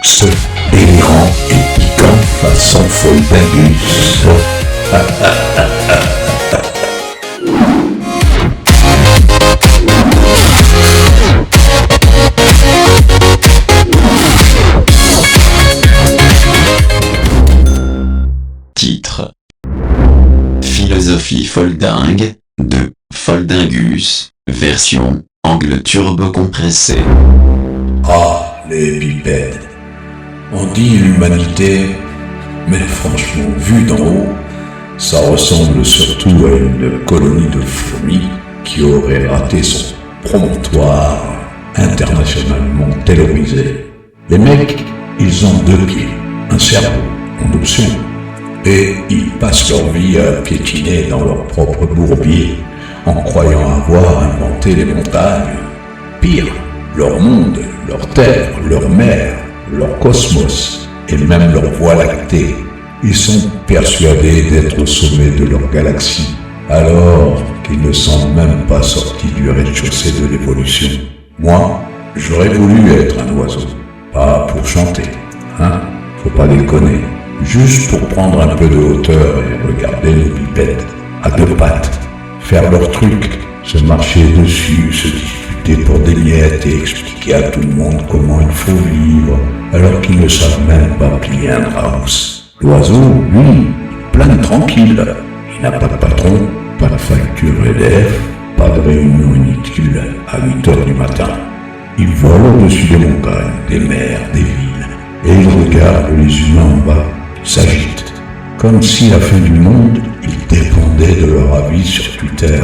Ce délirant et piquant façon Foldingus. Titre: Philosophie foldingue de Foldingus, version angle turbo compressé. Ah, les bipèdes. On dit l'humanité, mais franchement, vu d'en haut, ça ressemble surtout à une colonie de fourmis qui aurait raté son promontoire internationalement terrorisé. Les mecs, ils ont 2 pieds, un cerveau, en option, et ils passent leur vie à piétiner dans leur propre bourbier en croyant avoir inventé les montagnes. Pire, leur monde, leur terre, leur mer, leur cosmos et même leur voie lactée. Ils sont persuadés d'être au sommet de leur galaxie, alors qu'ils ne sont même pas sortis du rez-de-chaussée de l'évolution. Moi, j'aurais voulu être un oiseau, pas pour chanter, hein, faut pas déconner, juste pour prendre un peu de hauteur et regarder nos bipèdes à 2 pattes, faire leur truc, se marcher dessus, se disputer pour des miettes et expliquer à tout le monde comment il faut vivre, alors qu'ils ne savent même pas plier un draps. L'oiseau, lui, plane tranquille. Il n'a pas de patron, pas de facture EDF, pas de réunion inutile à 8h du matin. Il vole au-dessus des montagnes, des mers, des villes, et il regarde les humains en bas, s'agitent, comme si la fin du monde, il dépendait de leur avis sur Twitter.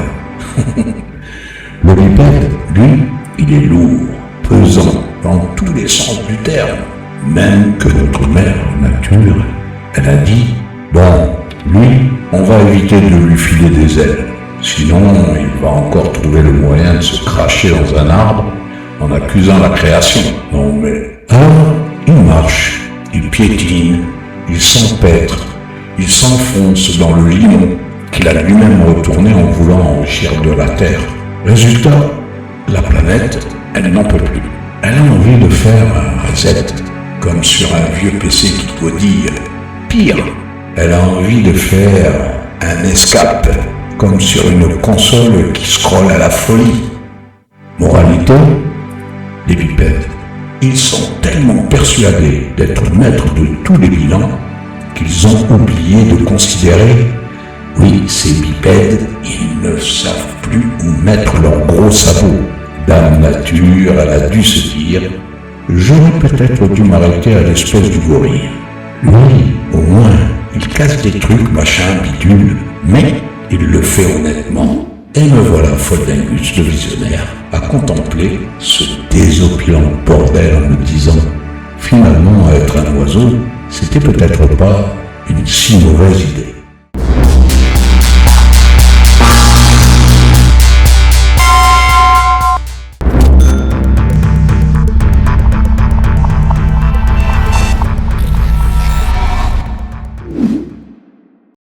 Le bipède, lui, il est lourd, pesant, dans tous les sens du terme, même que notre mère nature. Elle a dit, bon, lui, on va éviter de lui filer des ailes, sinon il va encore trouver le moyen de se cracher dans un arbre en accusant la création. Non mais, alors, il marche, il piétine, il s'empêtre, il s'enfonce dans le limon qu'il a lui-même retourné en voulant enrichir de la terre. Résultat, la planète, elle n'en peut plus. Elle a envie de faire un reset, comme sur un vieux PC qui godille. Pire, elle a envie de faire un escape, comme sur une console qui scrolle à la folie. Moralité, les bipèdes, ils sont tellement persuadés d'être maîtres de tous les bilans qu'ils ont oublié de considérer, oui, ces bipèdes, ils ne savent plus où mettre leurs gros sabots. Dame Nature, elle a dû se dire, j'aurais peut-être dû m'arrêter à l'espèce du gorille. Lui, au moins, il casse des trucs, machin, bidule, mais il le fait honnêtement. Et me voilà, Foldingus le visionnaire, à contempler ce désopilant bordel en me disant, finalement, être un oiseau, c'était peut-être pas une si mauvaise idée.